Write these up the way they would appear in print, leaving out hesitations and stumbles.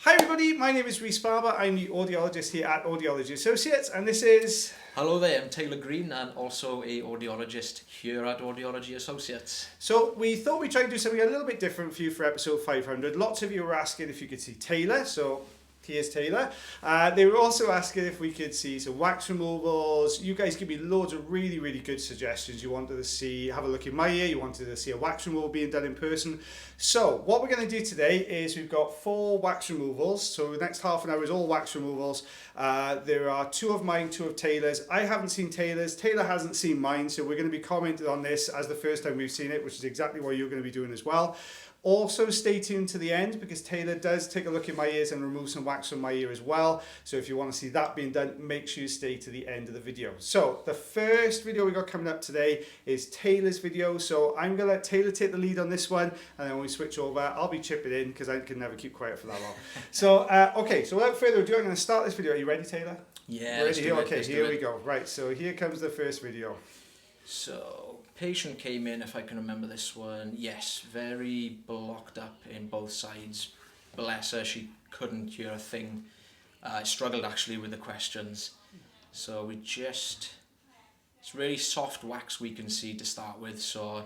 Hi everybody, my name is Rhys Barber. I'm the audiologist here at Audiology Associates, and this is... Hello there, I'm Taylor Green and also a audiologist here at Audiology Associates. So we thought we'd try and do something a little bit different for you for episode 500. Lots of you were asking if you could see Taylor, so here's Taylor. They were also asking if we could see some wax removals. You guys give me loads of really good suggestions. You wanted to see, have a look in my ear, you wanted to see a wax removal being done in person. So what we're going to do today is we've got 4 wax removals. So the next half an hour is all wax removals. There are 2 of mine, 2 of Taylor's. I haven't seen Taylor's. Taylor hasn't seen mine. So we're going to be commenting on this as the first time we've seen it, which is exactly what you're going to be doing as well. Also stay tuned to the end because Taylor does take a look in my ears and remove some wax from my ear as well. So if you want to see that being done, make sure you stay to the end of the video. So the first video we got coming up today is Taylor's video. So I'm going to let Taylor take the lead on this one, and then when we switch over, I'll be chipping in because I can never keep quiet for that long. So, okay, so without further ado, I'm going to start this video. Are you ready, Taylor? Yeah, ready here? Okay, here we go. Right, so here comes the first video. So, patient came in, if I can remember this one, yes, very blocked up in both sides. Bless her, she couldn't hear a thing. Struggled actually with the questions. So it's really soft wax we can see to start with, so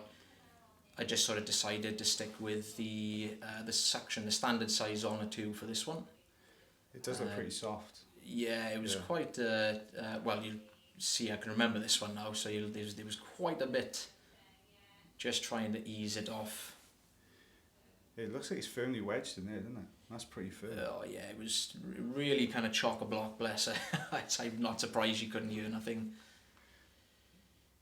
I just sort of decided to stick with the suction, the standard size on a 2 for this one. It does look pretty soft. Yeah, it was quite, well, you see, I can remember this one now, so there was quite a bit just trying to ease it off. It looks like it's firmly wedged in there, doesn't it? That's pretty firm. Oh yeah, it was really kind of chock-a-block, bless her. I'm not surprised she couldn't hear nothing.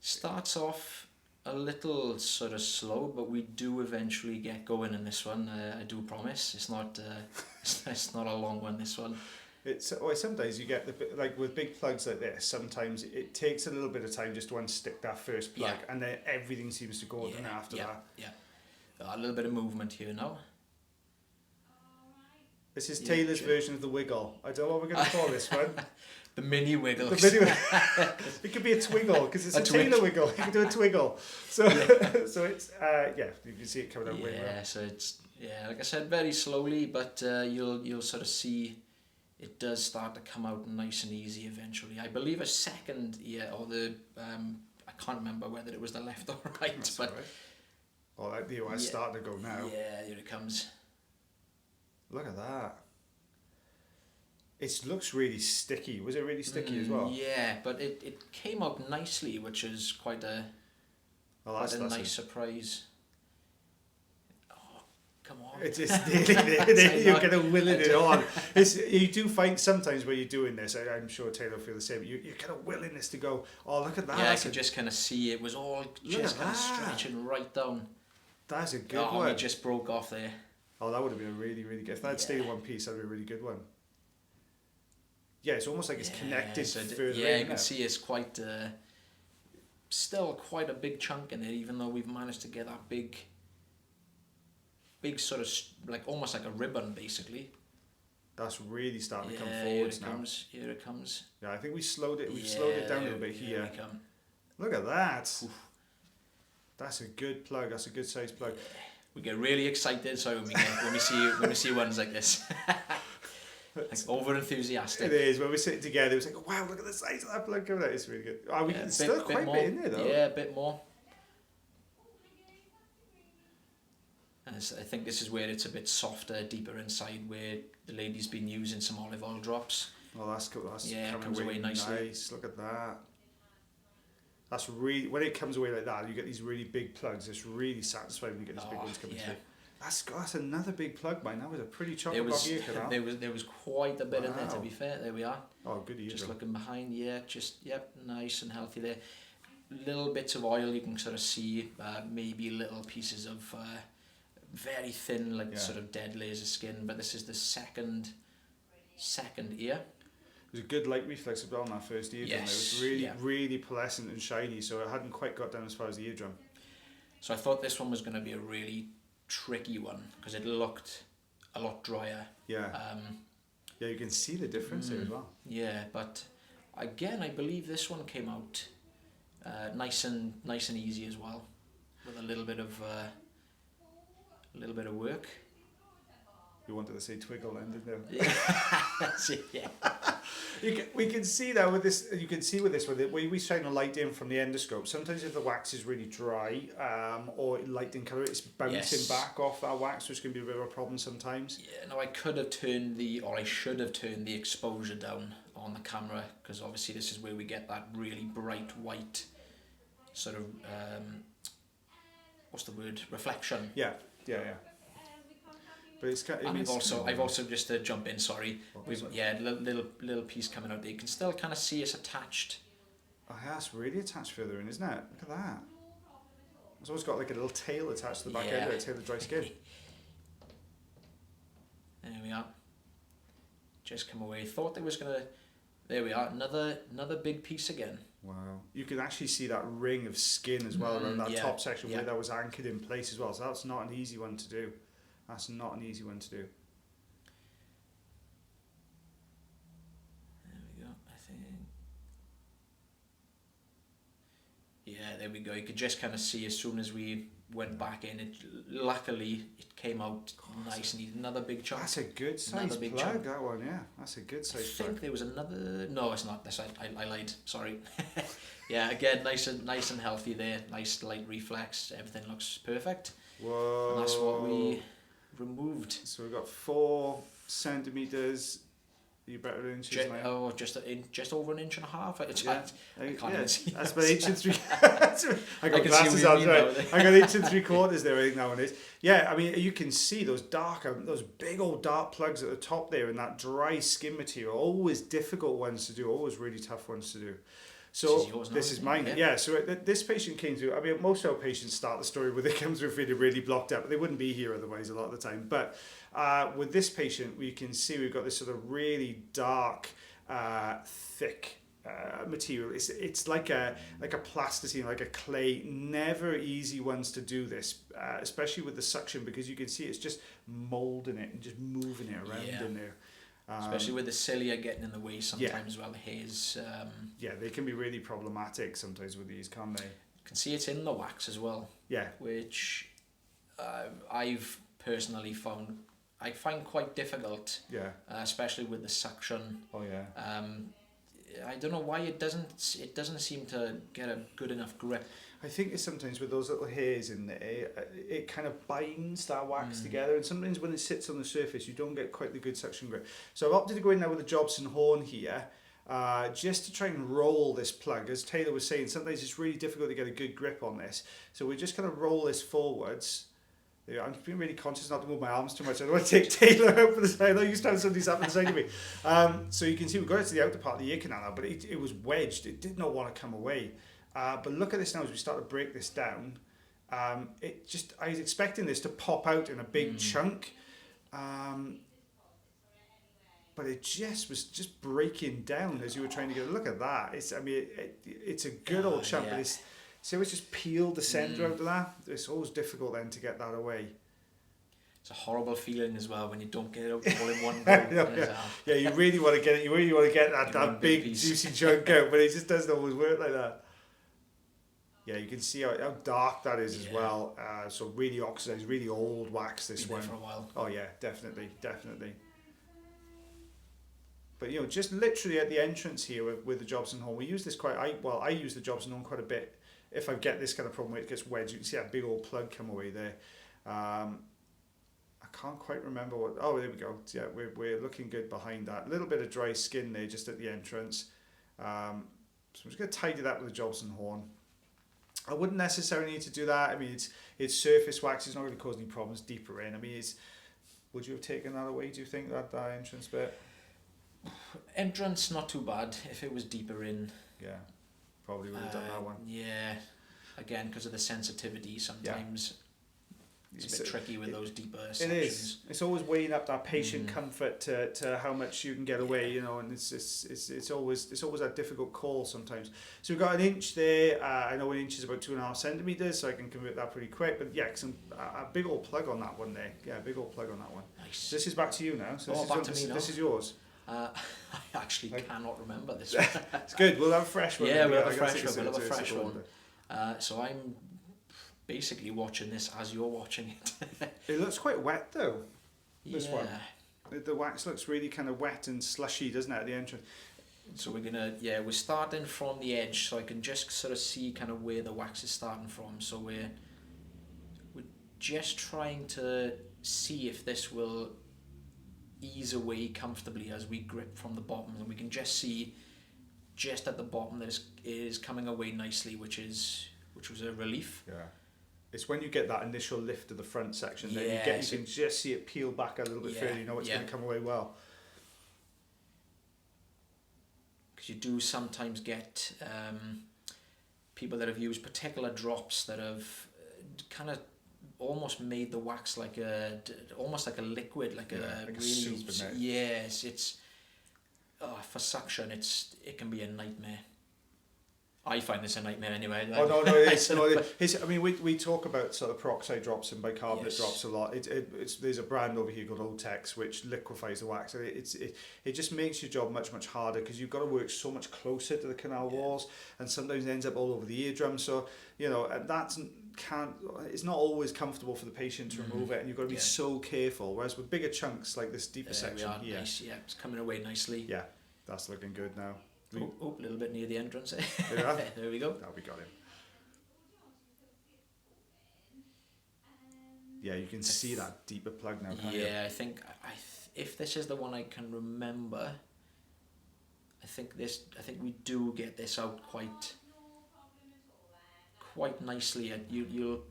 Starts off a little sort of slow, but we do eventually get going in this one, I do promise. It's not it's not a long one, this one. It's sometimes you get like with big plugs like this. Sometimes it takes a little bit of time just to unstick that first plug, and then everything seems to go then after that. Yeah, a little bit of movement here now. This is Taylor's version of the wiggle. I don't know what we're going to call this one. The mini wiggles. The mini it could be a twiggle because it's a Taylor wiggle. You can do a twiggle. So so it's you can see it coming out. Yeah, so it's like I said, very slowly, but you'll sort of see. It does start to come out nice and easy eventually. I believe a second ear, or the I can't remember whether it was the left or right. That's but right. Oh, the ear is starting to go now. Yeah, here it comes. Look at that. It looks really sticky. Was it really sticky as well? Yeah, but it came out nicely, which is quite a nice surprise. Come on. It's nearly there. You're kind of willing it on. You do find sometimes when you're doing this, I'm sure Taylor will feel the same, you're kind of willing this to go, oh, look at that. Yeah, I could just kind of see it was all just kind of stretching right down. That's a good one. Oh, it just broke off there. Oh, that would have been a really good. If that had stayed in one piece, that would be a really good one. Yeah, it's almost like it's connected further in. Yeah, you can see it's quite, still quite a big chunk in it, even though we've managed to get that big sort of, like almost like a ribbon, basically. That's really starting to come forwards now. Here it comes. Yeah, I think we slowed it. We've slowed it down a little bit here. We come. Look at that. Oof. That's a good plug. That's a good size plug. Yeah. We get really excited, so when we see ones like this, like over enthusiastic. It is when we sit together. It's like, oh, wow, look at the size of that plug coming out. It's really good. Oh, we can still quite a bit in there though. Yeah, a bit more. And I think this is where it's a bit softer, deeper inside, where the lady's been using some olive oil drops. Oh, that's cool. That's it comes away nicely. Nice. Look at that. That's really, when it comes away like that, you get these really big plugs. It's really satisfying when you get these big ones coming through. That's another big plug, mine. That was a pretty chock-a-block ear canal. There was quite a bit in there, to be fair. There we are. Oh, good ear. Just looking behind, nice and healthy there. Little bits of oil you can sort of see, maybe little pieces of very thin, like sort of dead layers of skin. But this is the second ear. It was a good light reflex as well on that first eardrum. Yes. It was really pearlescent and shiny, so it hadn't quite got down as far as the eardrum. So I thought this one was going to be a really tricky one because it looked a lot drier. Yeah. Yeah, you can see the difference there as well. Yeah, but again, I believe this one came out nice and easy as well, with a little bit of work. You wanted to say twiggle then, didn't you? Yeah. We can see that with this. You can see with this, when we shine a light in from the endoscope. Sometimes if the wax is really dry, or light in colour, it's bouncing back off that wax, which can be a bit of a problem sometimes. Yeah. No, I should have turned the exposure down on the camera, because obviously this is where we get that really bright white sort of what's the word, reflection. Yeah. But it's kind of, I've also just to jump in, sorry, little piece coming out there. You can still kind of see it's attached. Oh, yeah, it's really attached further in, isn't it? Look at that. It's always got like a little tail attached to the back end of it, tail of dry skin. There we are. Just come away. Thought there was gonna. There we are. Another big piece again. Wow. You can actually see that ring of skin as well around that top section where that was anchored in place as well. So that's not an easy one to do. That's not an easy one to do. There we go, I think. Yeah, there we go. You could just kind of see as soon as we went back in, luckily it came out nice and easy. Another big chunk. That's a good size plug, that one, yeah. That's a good size plug. I think there was another... No, it's not. I lied. Sorry. Yeah, again, nice and healthy there. Nice light reflex. Everything looks perfect. Whoa. And that's what we removed. So we've got 4 centimetres. You better than inches now. Just over 1.5 inches. Yeah. I can't even see. That's about 1 3. I got glasses on, right? I got 1 3/4 there, I think nowadays. Yeah, I mean, you can see those big old dark plugs at the top there, and that dry skin material. Always difficult ones to do. Always really tough ones to do. So this is mine. Yeah. So this patient came through. I mean, most of our patients start the story where they come through feeling really blocked up. They wouldn't be here otherwise a lot of the time. But with this patient, we can see we've got this sort of really dark, thick material. It's like a plasticine, like a clay. Never easy ones to do this, especially with the suction, because you can see it's just moulding it and just moving it around in there. Especially with the cilia getting in the way sometimes, well, the hairs... yeah, they can be really problematic sometimes with these, can't they? You can see it's in the wax as well. Yeah. Which I've personally find quite difficult. Yeah. Especially with the suction. Oh, yeah. I don't know why it doesn't seem to get a good enough grip. I think it's sometimes with those little hairs in there, it kind of binds that wax together, and sometimes when it sits on the surface, you don't get quite the good suction grip. So I've opted to go in now with the Jobson horn here, just to try and roll this plug. As Taylor was saying, sometimes it's really difficult to get a good grip on this. So we just kind of roll this forwards. I'm being really conscious not to move my arms too much. I don't want to take Taylor out for the side. I used to have somebody sat on the side of me. So you can see we've got it to the outer part of the ear canal now, but it was wedged. It did not want to come away. But look at this now as we start to break this down. I was expecting this to pop out in a big chunk. But it was just breaking down as you were trying to get a look at that. It's a good old chunk, but it's just peeled the centre out of that. It's always difficult then to get that away. It's a horrible feeling as well when you don't get it out all in one go. Yeah, you really want to get it. You really want to get that big juicy chunk out, but it just doesn't always work like that. Yeah, you can see how dark that is as well. So really oxidized, really old wax. This one for a while. Oh yeah, definitely. But just literally at the entrance here with the Jobson horn, we use this I use the Jobson horn quite a bit. If I get this kind of problem where it gets wedged, you can see that big old plug come away there. I can't quite remember what. Oh, there we go. Yeah, we're looking good behind that. A little bit of dry skin there just at the entrance. So I'm just going to tidy that with the Jobson horn. I wouldn't necessarily need to do that. I mean, it's surface wax. It's not going to cause any problems deeper in. I mean, would you have taken that away, do you think, that entrance bit? Entrance, not too bad. If it was deeper in... Yeah, probably would have done that one. Yeah, again, because of the sensitivity, sometimes it's a bit tricky with those deeper sections. It is. It's always weighing up that patient comfort to how much you can get away, and it's always a difficult call sometimes. So we've got an inch there. I know an inch is about 2.5 centimeters, so I can convert that pretty quick. But yeah, a big old plug on that one there. Yeah, a big old plug on that one. Nice. This is back to you now. So this is yours. I actually cannot remember this one. It's good. We'll have a fresh one. Yeah, we'll have a fresh one. So I'm basically watching this as you're watching it. It looks quite wet though. This one. The wax looks really kind of wet and slushy, doesn't it, at the entrance? So we're starting from the edge, so I can just sort of see kind of where the wax is starting from. So we're just trying to see if this will ease away comfortably as we grip from the bottom, and we can just see just at the bottom that it is coming away nicely, which was a relief. Yeah. It's when you get that initial lift of the front section, then you can just see it peel back a little bit further. You know it's going to come away well. Because you do sometimes get people that have used particular drops that have kind of almost made the wax almost like a liquid, like a really soup, isn't it? Yes, it's for suction it can be a nightmare. I find this a nightmare anyway. Oh no, it's no. I mean, we talk about sort of peroxide drops and bicarbonate drops a lot. There's a brand over here called Otex which liquefies the wax. It just makes your job much harder because you've got to work so much closer to the canal walls, and sometimes it ends up all over the eardrum. So it's not always comfortable for the patient to remove it, and you've got to be so careful. Whereas with bigger chunks like this deeper section, nice. Yeah, it's coming away nicely. Yeah, that's looking good now. A little bit near the entrance. There we go. Now we got him. Yeah, you can see that deeper plug now, can't you? Yeah, I think if this is the one I can remember, I think we do get this out quite nicely. You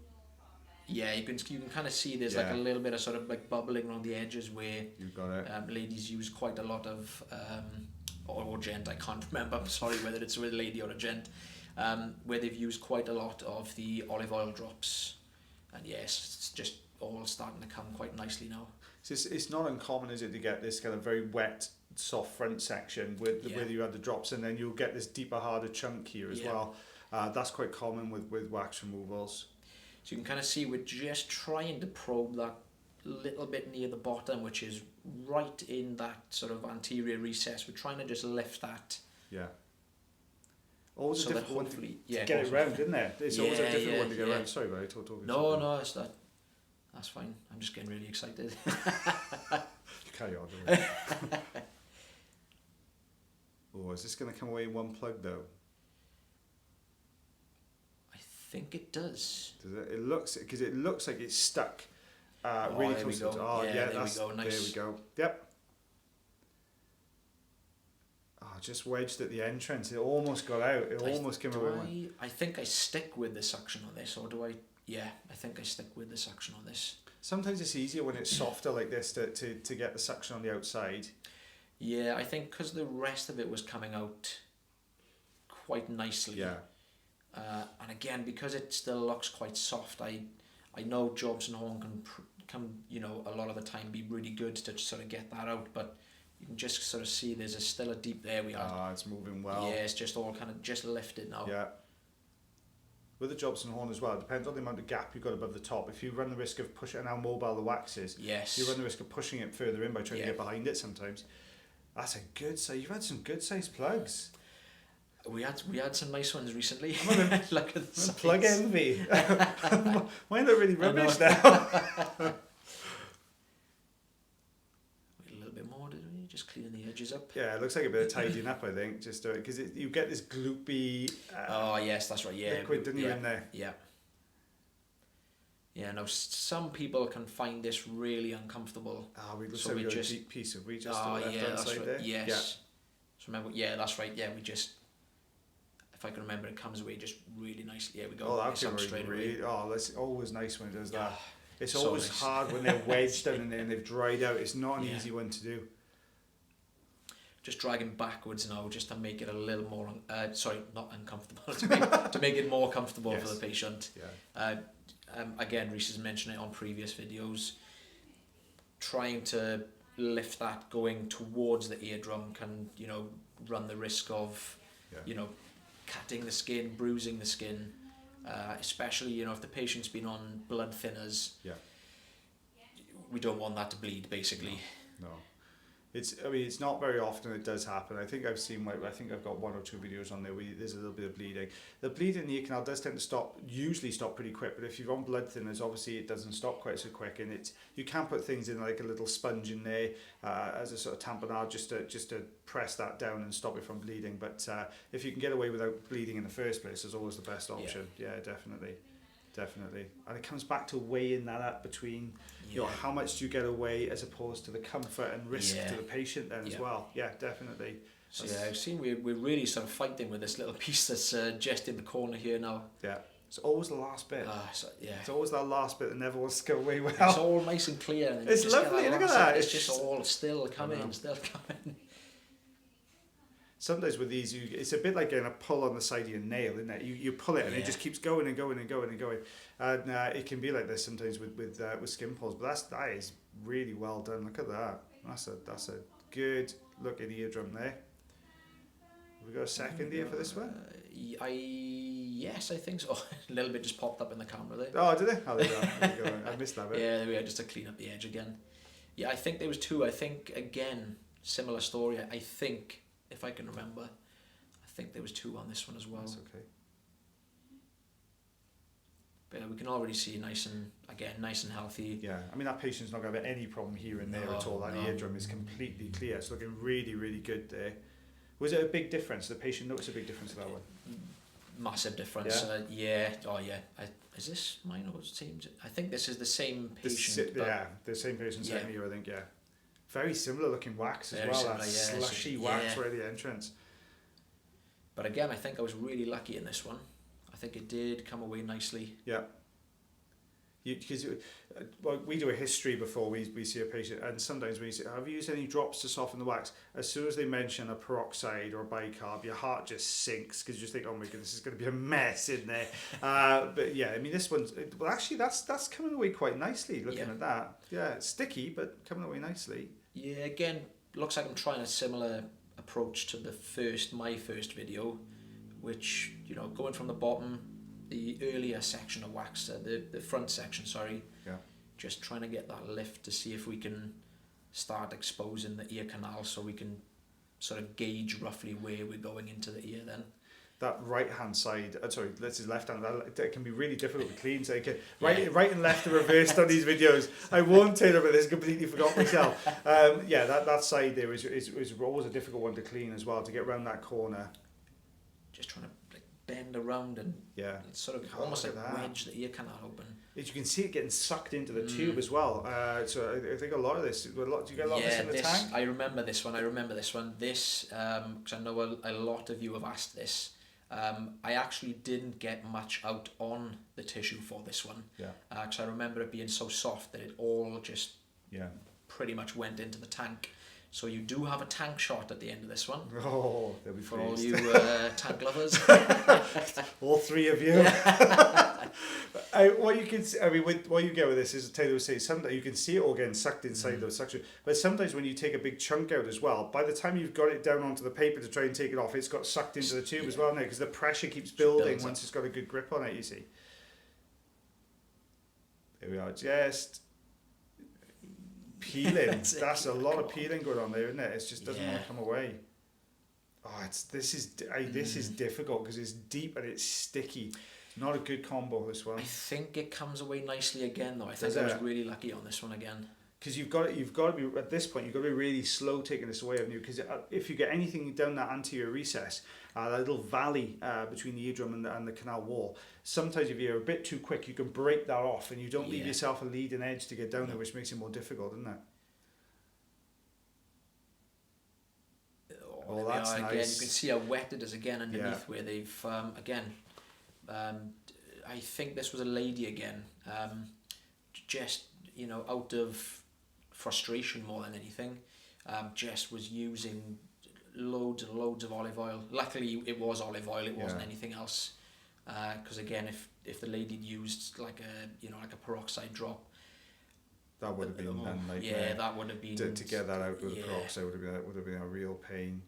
can kind of see there's like a little bit of sort of like bubbling around the edges where you got it. Ladies use quite a lot of or gent, I can't remember, I'm sorry whether it's with a lady or a gent, where they've used quite a lot of the olive oil drops, and yes, it's just all starting to come quite nicely now. So it's not uncommon, is it, to get this kind of very wet, soft front section where you had the drops, and then you'll get this deeper, harder chunk here as well. That's quite common with wax removals. So you can kind of see we're just trying to probe that little bit near the bottom, which is right in that sort of anterior recess. We're trying to just lift that. Yeah. Always so a difficult one to get it round, isn't it? It's always a difficult one to get around. Sorry, but I talked over you. No, that's fine. I'm just getting really excited. Carry on, don't worry. Oh, is this going to come away in one plug though? I think it does. Does it? It looks like it's stuck. Really close to it. Oh, there we go. Nice. There we go. Yep. Oh, just wedged at the entrance. It almost got out. It almost came away. I think I stick with the suction on this, or do I? Yeah, I think I stick with the suction on this. Sometimes it's easier when it's softer like this to get the suction on the outside. Yeah, I think because the rest of it was coming out quite nicely. Yeah. And again, because it still looks quite soft, I know Jobs and Horn can a lot of the time be really good to sort of get that out, but you can just sort of see there's still a deep, there we are. It's moving well. Yeah, it's just all kind of just lifted now. Yeah. With the Jobs and Horn as well, it depends on the amount of gap you've got above the top. If you run the risk of pushing, and how mobile the wax is, you run the risk of pushing it further in by trying to get behind it sometimes. That's a good size. You've had some good sized plugs. We had some nice ones recently. Look at the plug envy. Mine look really rubbish now. A little bit more, did we? Just cleaning the edges up. Yeah, it looks like a bit of tidying up, I think. Just because you get this gloopy. Oh yes, that's right. Yeah, liquid, didn't you, in there? Yeah. Yeah. Now some people can find this really uncomfortable. So we just a deep piece of just to the left hand side right. there. Yes. Yeah. So remember, that's right. Yeah, we just. If I can remember, it comes away just really nicely. Yeah, we go. Oh, that's that's always nice when it does that. It's so always nice. hard when they're wedged down in there and they've dried out. It's not an easy one to do. Just dragging backwards now, just to make it a little more. Not uncomfortable. to make it more comfortable for the patient. Yeah. Again, Rhys has mentioned it on previous videos. Trying to lift that going towards the eardrum can, run the risk of, cutting the skin, bruising the skin, especially, if the patient's been on blood thinners. Yeah. We don't want that to bleed, basically. No. It's not very often it does happen. I think I've got 1 or 2 videos on there where there's a little bit of bleeding. The bleeding in the ear canal does tend to usually stop pretty quick, but if you're on blood thinners, obviously it doesn't stop quite so quick, and you can put things in like a little sponge in there as a sort of tamponade just to press that down and stop it from bleeding. But if you can get away without bleeding in the first place, it's always the best option. Yeah, definitely. And it comes back to weighing that up between how much do you get away as opposed to the comfort and risk to the patient then as well. Yeah, definitely. So I've seen we're really sort of fighting with this little piece that's just in the corner here now. Yeah, it's always the last bit. It's always that last bit that never wants to go away well. It's all nice and clear. And it's lovely, look at that. It's just all still coming. Sometimes with these, it's a bit like getting a pull on the side of your nail, isn't it? You pull it and it just keeps going and going and going and going. And it can be like this sometimes with skin pulls, but that is really well done. Look at that. That's a good looking eardrum there. Have we got a second ear for this one? Yes, I think so. A little bit just popped up in the camera there. Oh, did it? Oh, there you go. I missed that bit. Yeah, there we are, just to clean up the edge again. Yeah, I think there was 2. I think, again, similar story. I think, if I can remember, I think there was 2 on this one as well. That's okay. But we can already see nice and healthy. Yeah, I mean that patient's not going to have any problem here and there at all. That eardrum is completely clear. It's looking really, really good there. Was it a big difference? The patient noticed a big difference to that one? Massive difference. Yeah. Is this mine or it seems? I think this is the same patient. The same patient second ear, I think. Yeah, very similar looking wax as well. Similar, that slushy wax right at the entrance. But again, I think I was really lucky in this one. I think it did come away nicely. Yeah. Because we do a history before we see a patient, and sometimes when you say, have you used any drops to soften the wax? As soon as they mention a peroxide or a bicarb, your heart just sinks because you just think, oh my goodness, this is going to be a mess in there. But yeah, I mean, this one's, well, actually, that's coming away quite nicely looking at that. Yeah, it's sticky, but coming away nicely. Yeah, again, looks like I'm trying a similar approach to my first video, which, going from the bottom, the earlier section of wax, the front section, just trying to get that lift to see if we can start exposing the ear canal so we can sort of gauge roughly where we're going into the ear then. That right hand side, this is left hand, that can be really difficult to clean. So right and left are reversed on these videos. I won't tell you about this, completely forgot myself. That side there is always a difficult one to clean as well, to get around that corner. Just trying to bend around and it's sort of almost like wedge the ear canal open. As you can see it getting sucked into the tube as well. So I think a lot of this, do you get a lot of this in the tank? I remember this one. This, because I know a lot of you have asked this. I actually didn't get much out on the tissue for this one. Because I remember it being so soft that it all just pretty much went into the tank. So you do have a tank shot at the end of this one. Oh, they'll be for all you tank lovers. All 3 of you. What you can see, what you get with this is, Taylor was saying, sometimes you can see it all getting sucked inside those suction. But sometimes when you take a big chunk out as well, by the time you've got it down onto the paper to try and take it off, it's got sucked into the tube as well now, because the pressure keeps building once it's got a good grip on it, you see. There we are, just peeling. That's a lot of peeling going on there, isn't it? It just doesn't want to come away. Oh, this is difficult because it's deep and it's sticky. Not a good combo, this one. I think it comes away nicely again, though. I think I was really lucky on this one again. Because you've got to be, at this point, you've got to be really slow taking this away, haven't you? Because if you get anything down that anterior recess, that little valley between the eardrum and the canal wall, sometimes if you're a bit too quick, you can break that off and you don't leave yourself a leading edge to get down there, which makes it more difficult, doesn't it? Oh, that's nice. Again, you can see how wet it is again underneath where they've, I think this was a lady again, just, out of frustration more than anything, just was using loads and loads of olive oil. Luckily it was olive oil, it wasn't anything else, because again, if the lady used like a peroxide drop, that would have been that would have been to get that out with the peroxide would have been a real pain.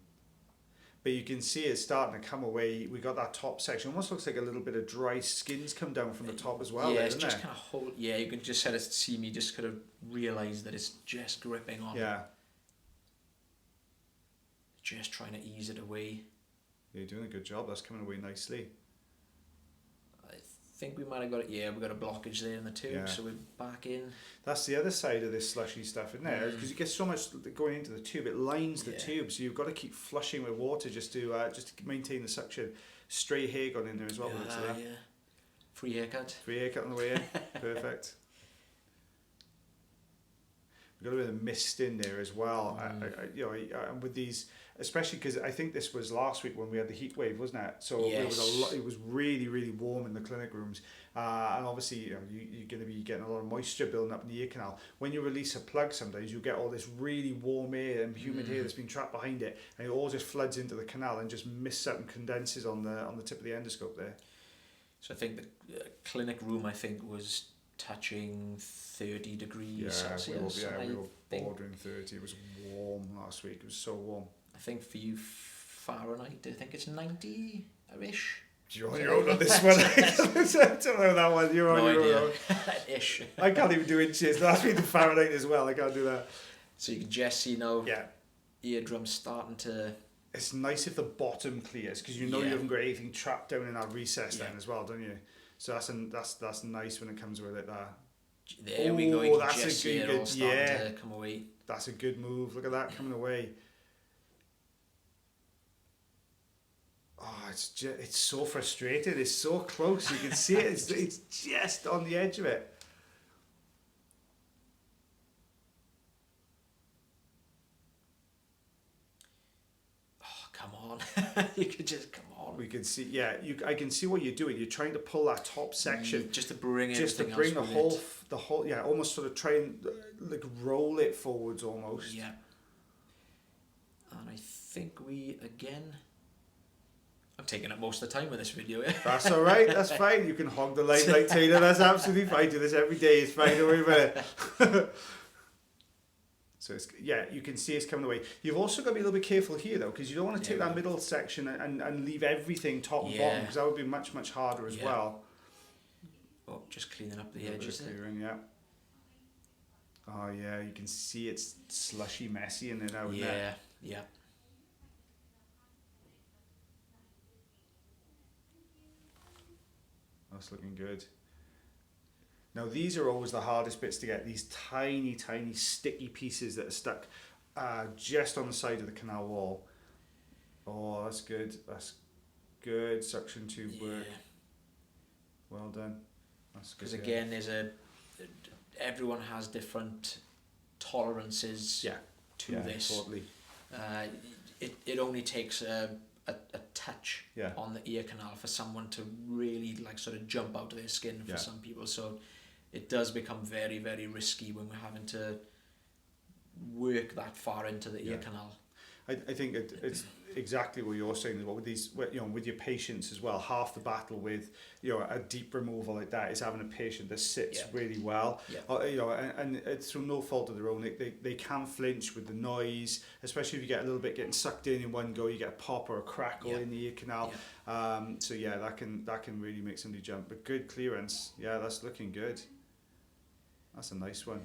But you can see it starting to come away. We got that top section. Almost looks like a little bit of dry skin's come down from the top as well. Yeah, it's just kind of hold. Yeah, you can just see me just kind of realise that it's just gripping on. Yeah. just trying to ease it away. You're doing a good job. That's coming away nicely. I think we might have got it. Yeah, we've got a blockage there in the tube, Yeah. so we're back in. That's the other side of this slushy stuff, isn't it? Because you get so much going into the tube, it lines the tube, so you've got to keep flushing with water just to maintain the suction. Stray hair gone in there as well. Yeah. Free haircut. Free haircut on the way in. Perfect. We've got a bit of mist in there as well. And with these, especially because I think this was last week when we had the heat wave, wasn't it? So yes. it was really, really warm in the clinic rooms. And obviously, you're going to be getting a lot of moisture building up in the ear canal. When you release a plug, sometimes you get all this really warm air and humid air that's been trapped behind it, and it all just floods into the canal and just mists up and condenses on the tip of the endoscope there. So I think the clinic room, was touching 30 degrees Celsius. We were bordering 30. It was warm last week. It was so warm. I think for you, Fahrenheit, I think it's 90-ish. You're on this one. I don't know that one. You're on your own. Ish. I can't even do inches. That's me to Fahrenheit as well. I can't do that. So you can just see now. Yeah. Eardrums starting to. It's nice if the bottom clears because you haven't got anything trapped down in that recess then as well, don't you? So that's nice when it comes with it there. There we go. You can just see it all starting to come away. That's a good move. Look at that coming away. Oh, it's so frustrating. It's so close. You can see it. It's just on the edge of it. Oh, come on. You could just come on. We can see. Yeah, I can see what you're doing. You're trying to pull that top section just to bring the whole. Yeah, almost sort of try and like roll it forwards almost. Yeah. And I think we again. I'm taking up most of the time with this video. That's all right. That's fine. You can hog the limelight, Taylor. That's absolutely fine. I do this every day. It's fine. Don't worry about it. So you can see it's coming away. You've also got to be a little bit careful here though, because you don't want to take that middle section and leave everything top and bottom, because that would be much harder as well. Oh, just cleaning up the edges there. Clearing, yeah. Oh yeah, you can see it's slushy, messy in there now. Isn't it? Yeah. That's looking good. Now these are always the hardest bits to get, these tiny sticky pieces that are stuck just on the side of the canal wall. Oh, that's good. That's good suction tube work. Well done. That's good. Because again, everyone has different tolerances to this. Totally. It only takes a touch on the ear canal for someone to really sort of jump out of their skin for some people. So it does become very, very risky when we're having to work that far into the ear canal. I think it's exactly what you're saying as well with these, with your patients as well. Half the battle with a deep removal like that is having a patient that sits really well. And it's through no fault of their own. They can flinch with the noise, especially if you get a little bit getting sucked in one go. You get a pop or a crackle in the ear canal. That can really make somebody jump. But good clearance. Yeah, that's looking good. That's a nice one.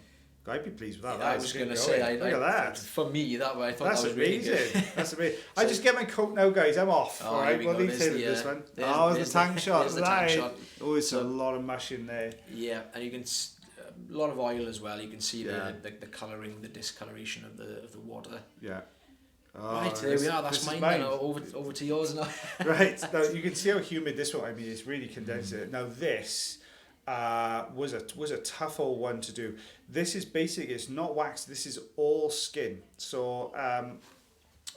I'd be pleased with that. I was going to say, look at that. For me, that way I thought that's that was amazing. Really good. That's amazing. I just get my coat now, guys. I'm off. Oh, all right, we'll leave this one. There's the tank shot. There's the tank shot. Oh, it's a lot of mush in there. Yeah, and you can a lot of oil as well. You can see the colouring, the discoloration of the water. Yeah. Oh, right, there we are. That's mine. Now, over to yours now. Right. Now you can see how humid this one. I mean, it's really condensed. Now this. Was a tough old one to do. This is basically, it's not wax, this is all skin. So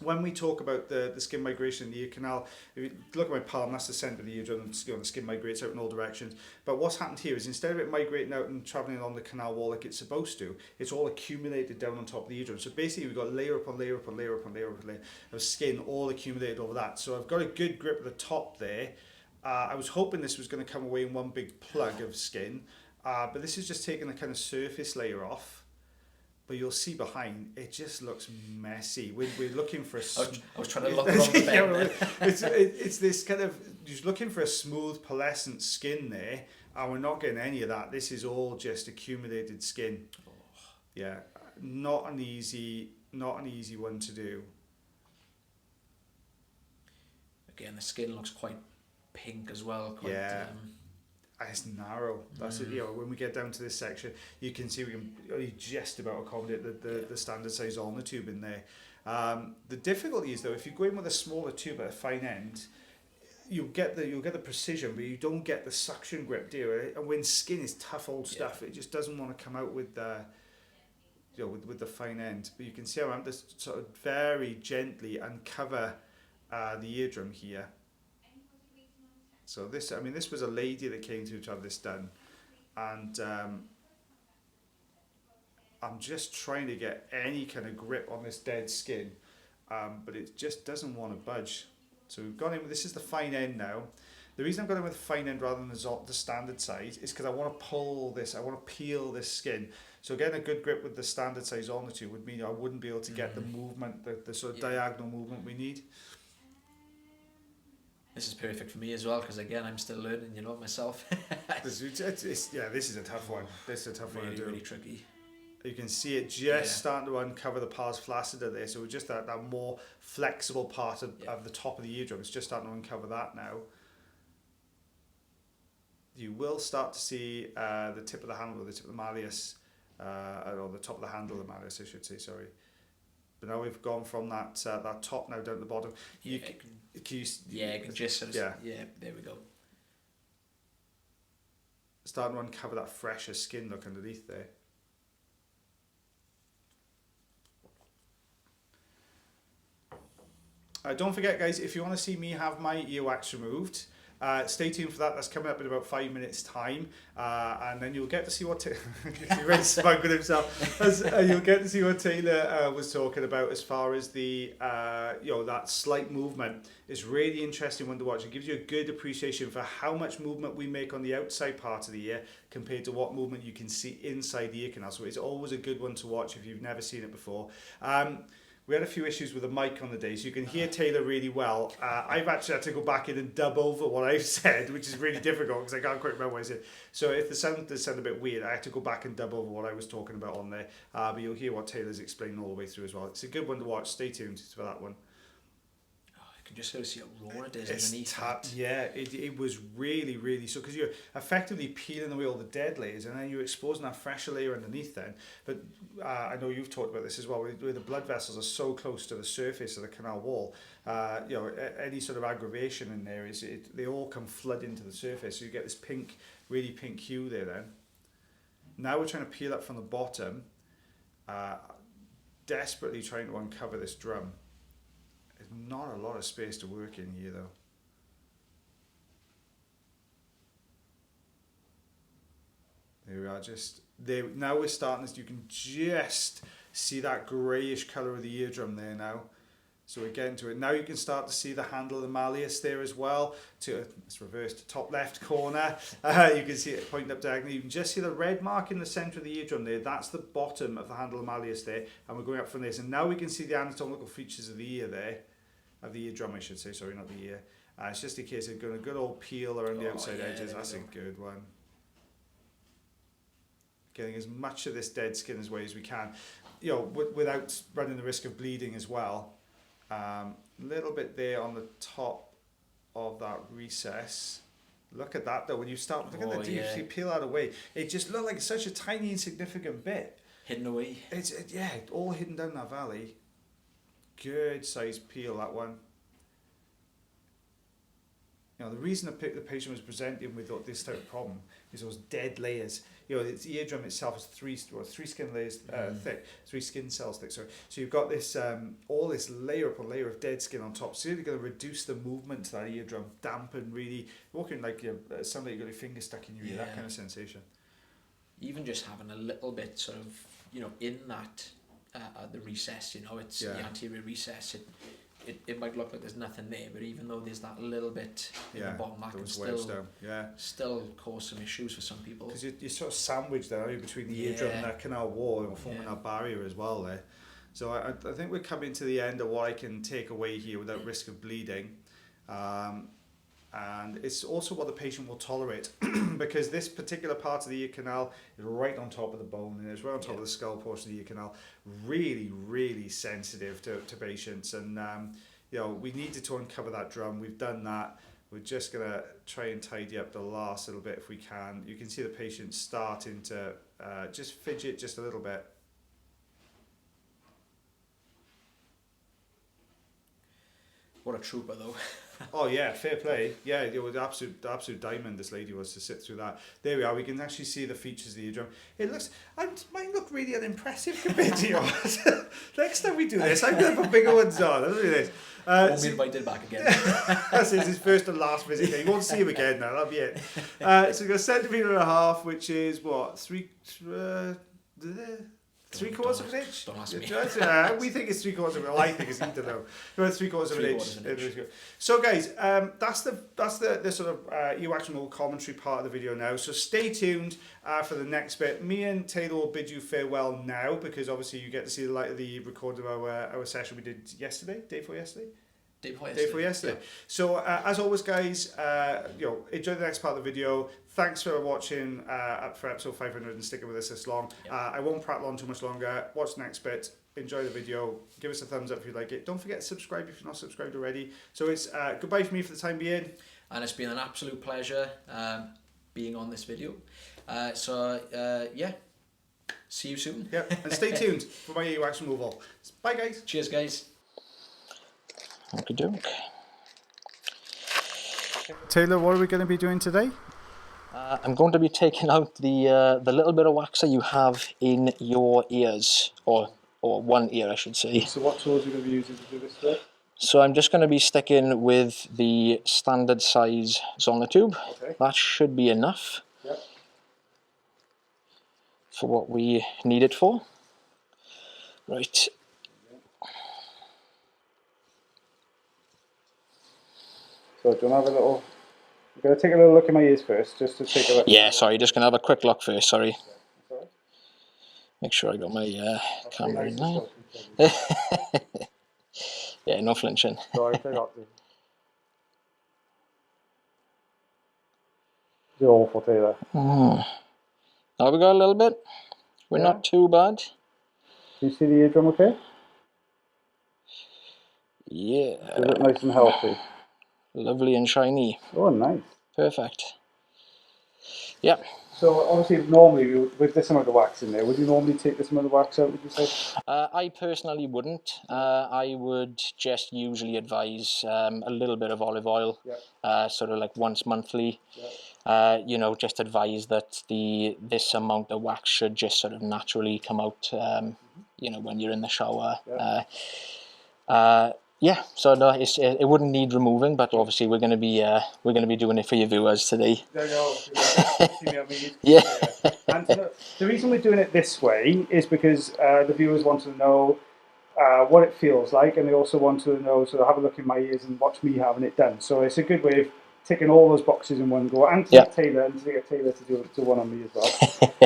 when we talk about the skin migration in the ear canal, if you look at my palm, that's the centre of the eardrum, the skin migrates out in all directions. But what's happened here is instead of it migrating out and travelling along the canal wall like it's supposed to, it's all accumulated down on top of the eardrum. So basically we've got layer upon layer upon layer upon layer upon layer of skin all accumulated over that. So I've got a good grip at the top there. I was hoping this was going to come away in one big plug of skin, but this is just taking the kind of surface layer off. But you'll see behind, it just looks messy. We're looking for I was trying to look on the bed. It's this kind of, just looking for a smooth, pearlescent skin there, and we're not getting any of that. This is all just accumulated skin. Yeah, not an easy one to do. again, the skin looks quite pink as well. Quite, yeah. It's narrow. That's it. You know, when we get down to this section, you can see we can only just about accommodate the standard size ulnar tube in there. The difficulty is though, if you go in with a smaller tube at a fine end, you'll get the precision, but you don't get the suction grip, do you? And when skin is tough old stuff, it just doesn't want to come out with the, you know, with the fine end. But you can see how I'm just sort of very gently uncover the eardrum here. So this, I mean, this was a lady that came to have this done, and I'm just trying to get any kind of grip on this dead skin, but it just doesn't want to budge. So we've gone in with, this is the fine end now. The reason I've gone in with the fine end rather than the standard size is because I want to pull this, I want to peel this skin. So getting a good grip with the standard size ulnar tube would mean I wouldn't be able to get the movement, the sort of diagonal movement we need. This is perfect for me as well, because again, I'm still learning, you know, myself. This is a tough one. This is a tough one to do. Really tricky. You can see it just starting to uncover the pars flaccida there. So just that more flexible part of the top of the eardrum. It's just starting to uncover that now. You will start to see the tip of the handle, the tip of the malleus, or the top of the handle of the malleus, I should say, sorry. But now we've gone from that top now down to the bottom. You can just sort of, there we go. Starting to uncover that fresher skin look underneath there. Don't forget, guys, if you want to see me have my earwax removed, stay tuned for that. That's coming up in about 5 minutes' time, and then you'll get to see what he's very smug with himself. You'll get to see what Taylor was talking about as far as the that slight movement. It's really interesting one to watch. It gives you a good appreciation for how much movement we make on the outside part of the ear compared to what movement you can see inside the ear canal. So it's always a good one to watch if you've never seen it before. We had a few issues with the mic on the day, so you can hear Taylor really well. I've actually had to go back in and dub over what I've said, which is really difficult because I can't quite remember what I said. So if the sound does sound a bit weird, I had to go back and dub over what I was talking about on there. But you'll hear what Taylor's explaining all the way through as well. It's a good one to watch. Stay tuned for that one. You can just sort of see how raw it is underneath. It was really, really, so because you're effectively peeling away all the dead layers and then you're exposing that fresher layer underneath then. But I know you've talked about this as well, where the blood vessels are so close to the surface of the canal wall, any sort of aggravation in there, they all come flood into the surface, so you get this pink, really pink hue there then. Now we're trying to peel up from the bottom, desperately trying to uncover this drum. There's not a lot of space to work in here though. There we are, now we're starting this, you can just see that greyish colour of the eardrum there now. So we're getting to it. Now you can start to see the handle of the malleus there as well. It's reversed to top left corner. You can see it pointing up diagonally. You can just see the red mark in the centre of the eardrum there. That's the bottom of the handle of the malleus there. And we're going up from this. And now we can see the anatomical features of the ear there. Of the eardrum, I should say. Sorry, not the ear. It's just a case of going a good old peel around the outside edges. That's a good one. Getting as much of this dead skin away as we can. You know, without running the risk of bleeding as well. Little bit there on the top of that recess. Look at that though, when you start looking at the deep, you peel that away, it just looked like such a tiny insignificant bit. Hidden away. It's all hidden down that valley. Good size peel, that one. You know, the reason the patient was presenting with this type of problem is those dead layers. You know, the eardrum itself is three skin layers thick, 3 skin cells thick. Sorry. So you've got this all this layer upon layer of dead skin on top. So you're going to reduce the movement to that eardrum, dampen really, walking like sound like you've got your finger stuck in your ear, that kind of sensation. Even just having a little bit sort of, you know, in that the recess, you know, it's the anterior recess. It might look like there's nothing there, but even though there's that little bit in the bottom, that can still cause some issues for some people. Because you're sort of sandwiched there, between the eardrum and that canal wall, and forming that barrier as well there. So I think we're coming to the end of what I can take away here without risk of bleeding. And it's also what the patient will tolerate, because this particular part of the ear canal is right on top of the bone, and it's right on top of the skull portion of the ear canal. Really, really sensitive to patients, and you know, we needed to uncover that drum. We've done that. We're just going to try and tidy up the last little bit if we can. You can see the patient starting to just fidget just a little bit. What a trooper, though. Oh yeah, fair play. Yeah, it was absolute diamond. This lady was to sit through that. There we are. We can actually see the features of the eardrum. It looks. Mine look really unimpressive compared to yours. Next time we do this, I'm gonna put bigger ones on. Look at this. Won't be invited back again. That's his first and last visit. You won't see him again now. That'll be it. So we've got a centimetre and a half, which is what 3/4 of an inch. Don't ask me. We think it's 3/4 of an inch. Well, I think it's either though. About 3/4 of an inch. So guys, that's the sort of earwax removal commentary part of the video now. So stay tuned for the next bit. Me and Taylor will bid you farewell now because obviously you get to see the light of the recording of our session we did yesterday, day before yesterday. Day before yesterday. Yeah. So as always, guys, enjoy the next part of the video. Thanks for watching for episode 500 and sticking with us this long. Yep. I won't prattle on too much longer. Watch the next bit. Enjoy the video. Give us a thumbs up if you like it. Don't forget to subscribe if you're not subscribed already. So it's goodbye for me for the time being. And it's been an absolute pleasure being on this video. Yeah, see you soon. Yep. And stay tuned for my earwax removal. Bye, guys. Cheers, guys. Okie doke. Taylor, what are we going to be doing today? I'm going to be taking out the little bit of wax that you have in your ears, or one ear, I should say. So what tools are you going to be using to do this today? So I'm just going to be sticking with the standard size sonotube. Okay. That should be enough. Yep. For what we need it for. Right. So do you want to have a little... I'm going to take a little look in my ears first, just to take a look. Yeah, sorry, just going to have a quick look first, sorry. Yeah, right. Make sure I got my camera in line. Yeah, no flinching. Sorry, I got to. You're awful, Taylor. Now we got a little bit. We're not too bad. Do you see the eardrum okay? Yeah. Is it nice and healthy? Lovely and shiny. Oh, nice. Perfect. Yep. So obviously, normally with this amount of wax in there, would you normally take this amount of wax out? Would you say? I personally wouldn't. I would just usually advise a little bit of olive oil, sort of like once monthly. You know, just advise that this amount of wax should just sort of naturally come out. You know, when you're in the shower. Yeah, so no, it wouldn't need removing, but obviously we're going to be doing it for your viewers today. Yeah. And the reason we're doing it this way is because the viewers want to know what it feels like, and they also want to know, so have a look in my ears and watch me having it done. So it's a good way of ticking all those boxes in one go, and to get Taylor to do one on me as well.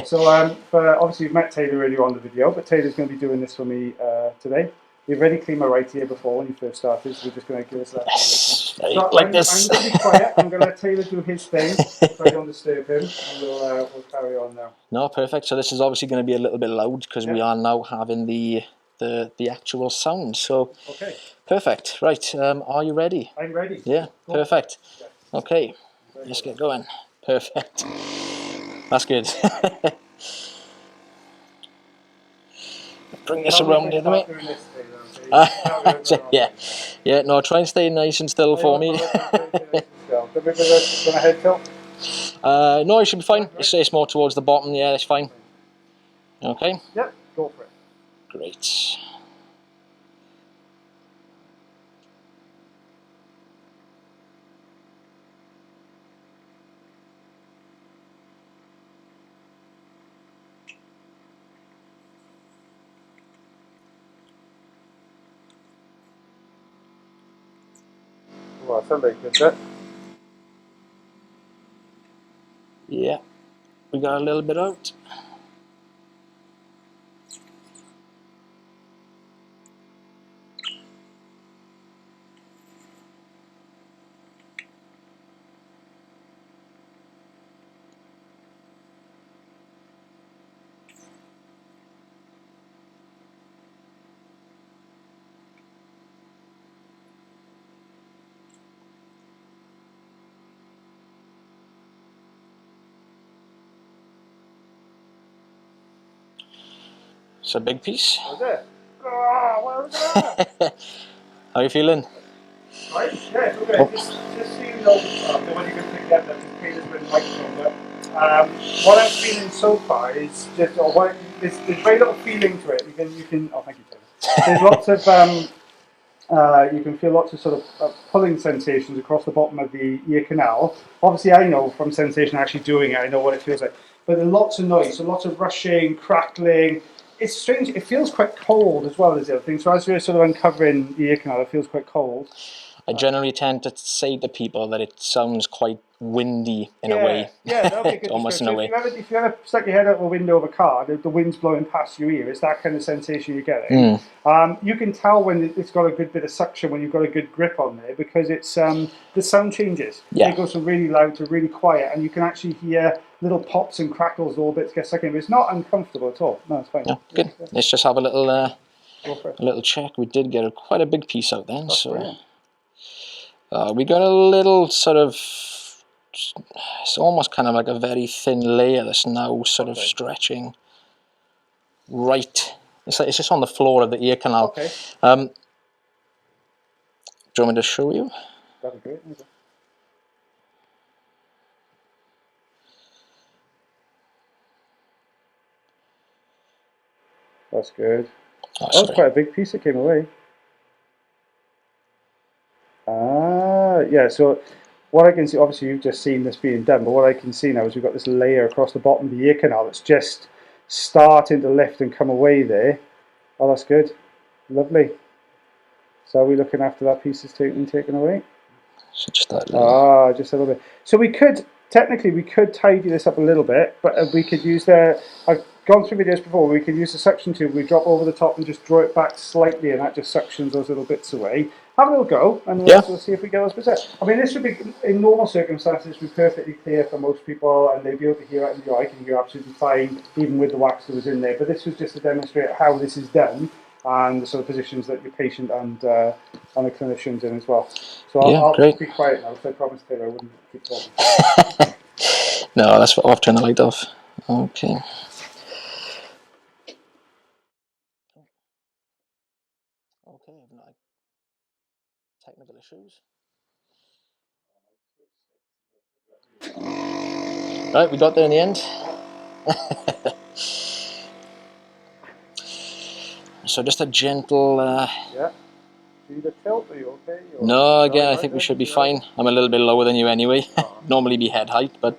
So obviously you've met Taylor earlier on the video, but Taylor's going to be doing this for me today. We've already cleaned my right ear before when you first started, so we're just going to give us that. Like this. I'm going to be quiet. I'm going to let Taylor do his thing, so I don't disturb him, and we'll carry on now. No, perfect. So this is obviously going to be a little bit loud because we are now having the actual sound. So perfect. Right. Are you ready? I'm ready. Yeah. Cool. Perfect. Yeah. Okay. Let's get going. Perfect. That's good. Bring this around the other way. Yeah. No, try and stay nice and still for me. No, it should be fine. It's more towards the bottom. Yeah, that's fine. Okay. Yep, go for it. Great. Well, somebody did that. Yeah, we got a little bit out. It's a big piece. Was it? Oh, well, look at that. How are you feeling? Right? Yeah, it's okay. Oh. Just so you know, the one you can pick up that is Peter's been microphone, but what I'm feeling so far is just, there's very little feeling to it. You can. Oh, thank you, Peter. There's lots of you can feel lots of sort of pulling sensations across the bottom of the ear canal. Obviously, I know from sensation actually doing it, I know what it feels like. But there's lots of noise, so lots of rushing, crackling. It's strange. It feels quite cold as well as the other thing. So as you're sort of uncovering the ear canal, it feels quite cold. I generally tend to say to people that it sounds quite windy in a Yeah, way. yeah, that'll be a good Almost in description. a way. If you ever stuck your head out the window of a car, the wind's blowing past your ear. It's that kind of sensation you're getting. You can tell when it's got a good bit of suction, when you've got a good grip on there, because it's the sound changes. Yeah. It goes from really loud to really quiet, and you can actually hear little pops and crackles, all bits get stuck in. But it's not uncomfortable at all. No, it's fine. Yeah, good. Let's just have a little Go for it. a little check. We did get quite a big piece out then. That's So brilliant. we got a little sort of, it's almost kind of like a very thin layer that's now sort of stretching right. It's just on the floor of the ear canal. Okay. Do you want me to show you? That'd be great. That's good. Oh, That was sorry. quite a big piece that came away. Ah, yeah. So what I can see, obviously you've just seen this being done, but what I can see now is we've got this layer across the bottom of the ear canal that's just starting to lift and come away there. Oh, that's good. Lovely. So are we looking after that piece is taken away? So just that little. Ah, just a little bit. So technically we could tidy this up a little bit, but we could use I've gone through videos before, we could use the suction tube, we drop over the top and just draw it back slightly, and that just suctions those little bits away. Have a little go, and we'll see if we get those bits out. I mean, this would be, in normal circumstances, be perfectly clear for most people, and they'd be able to hear it, and I can hear absolutely fine, even with the wax that was in there. But this was just to demonstrate how this is done, and the sort of positions that your patient and the clinician's in as well. So I'll be quiet now, so I promised Taylor I wouldn't keep talking. No, that's what I've turned the light off. Okay. Okay, no technical issues. Right, we got there in the end. So just a gentle. Yeah. Do the tilt? Are you okay? No, again, I think we should be fine. I'm a little bit lower than you anyway. Normally be head height, but.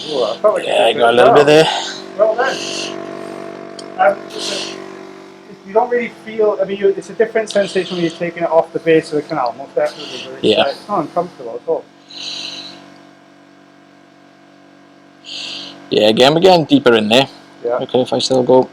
Ooh, I felt like Yeah, I got a little bit there. Well done. You don't really feel, I mean, it's a different sensation when you're taking it off the base of the canal, most definitely, but it's not uncomfortable at all. Yeah, again, we're getting deeper in there. Yeah. Okay, if I still go.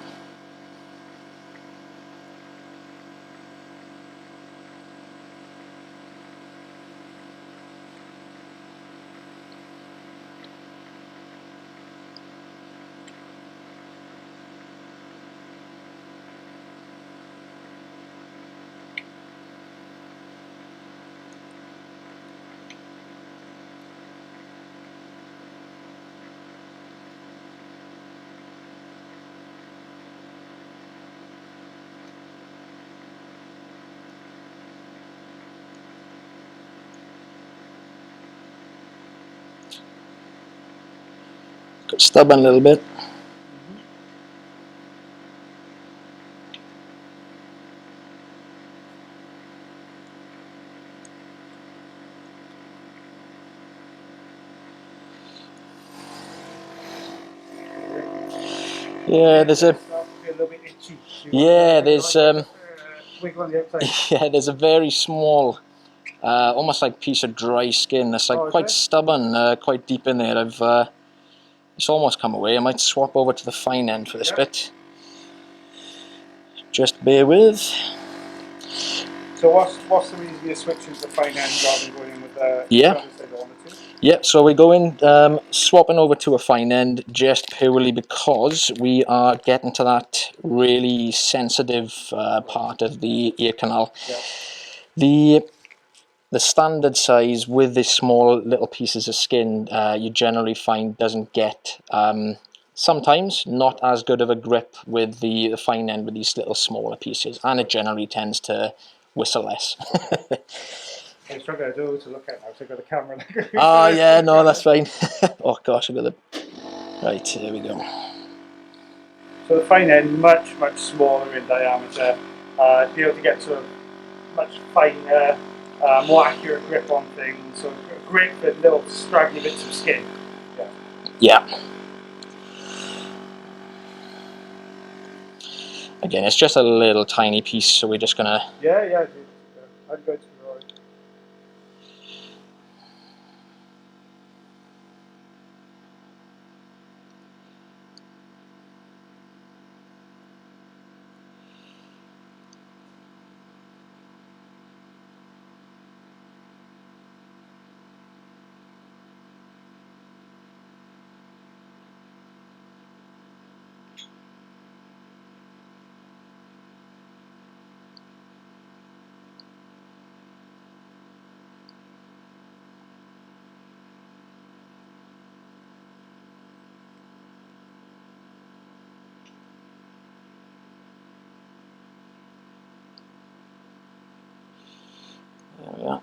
Got stubborn a little bit. Yeah, there's a. It starts to be a little bit itchy. Yeah, there's wiggle on the outside. yeah, there's a very small, almost like piece of dry skin that's like quite stubborn, quite deep in there. It's almost come away. I might swap over to the fine end for this bit. Just bear with. So what's the reason you're switching to the fine end rather than going in with the Yeah, so we're going, swapping over to a fine end just purely because we are getting to that really sensitive part of the ear canal. The standard size with this small little pieces of skin, you generally find doesn't get, sometimes not as good of a grip with the fine end with these little smaller pieces, and it generally tends to whistle less. I'm struggling to look at now, so I've got the camera. Oh yeah, no, that's fine. Oh gosh, I've got the... Right, there we go. So the fine end, much smaller in diameter, be able to get to a much finer, more accurate grip on things, so great for little straggly bits of skin. Yeah. Again, it's just a little tiny piece, so we're just gonna... Yeah, I'd go to There we are.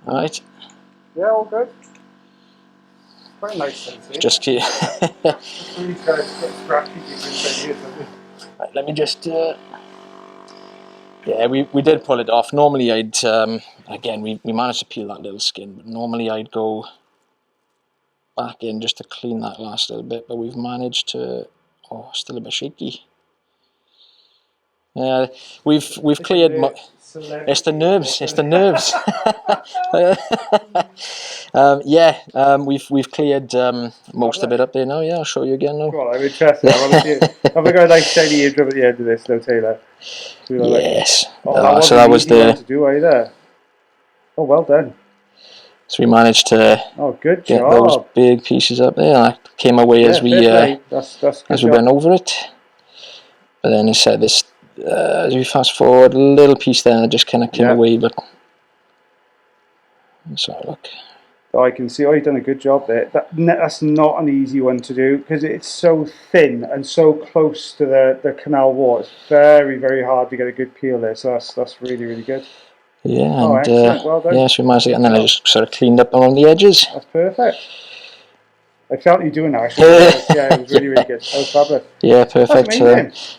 Alright. Yeah, all good. Quite nice sensation. Just keep... Really scratchy here, Right, let me just... Yeah, we did pull it off. Normally I'd... again, we managed to peel that little skin, but normally I'd go back in just to clean that last little bit, but we've managed to... Oh, still a bit shaky. Yeah, we've cleared... It's the nerves. It's the nerves. We've cleared most of it up there now. Yeah, I'll show you again now. Well, I'm interested. I want to see it. Have we got a nice shiny eardrum at the end of this, though, Taylor? Yes. So that was the to do either. Oh, well done. So we managed to good get job. Those big pieces up there. And that came away as we went over it. But then he said this. As we fast forward, a little piece there just kind of came away, but let's have a look. Oh, I can see. Oh, you've done a good job there. That's not an easy one to do because it's so thin and so close to the canal wall. It's very, very hard to get a good peel there. So that's really, really good. Yeah, excellent. Well done. Yes, we managed to get, and then I just sort of cleaned up along the edges. That's perfect. I felt you doing that actually. Yeah, it was really, really good. That was fabulous. Yeah, perfect.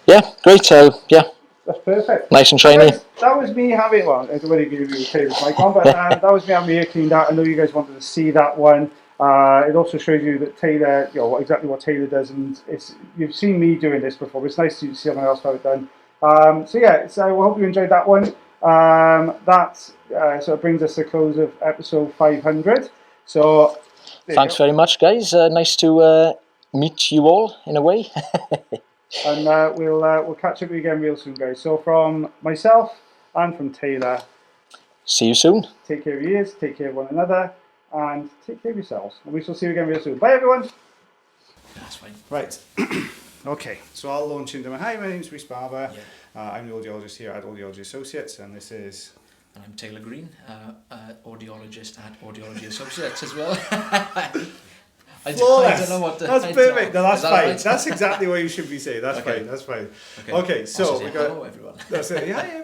Yeah, great. Yeah. That's perfect. Nice and shiny. That was me having, well, I don't want to give you a favourite mic on, but that was me having my ear cleaned out. I know you guys wanted to see that one. It also shows you that Taylor, exactly what Taylor does, and you've seen me doing this before, but it's nice to see someone else have it done. So I hope you enjoyed that one. So it brings us to the close of episode 500. So thanks very much, guys. Nice to meet you all in a way. And we'll catch up with you again real soon, guys. So from myself and from Taylor, see you soon. Take care of your ears, take care of one another, and take care of yourselves. And we shall see you again real soon. Bye, everyone. That's fine. Right. Okay, so I'll launch into hi, my name's Rhys Barber. Yeah. I'm the audiologist here at Audiology Associates, and this is... And I'm Taylor Green, audiologist at Audiology Associates as well. I don't know what that's perfect. No, that's fine. Right? That's exactly what you should be saying. That's fine. That's fine. Okay, so we got... Hello, everyone. That's it. Yeah,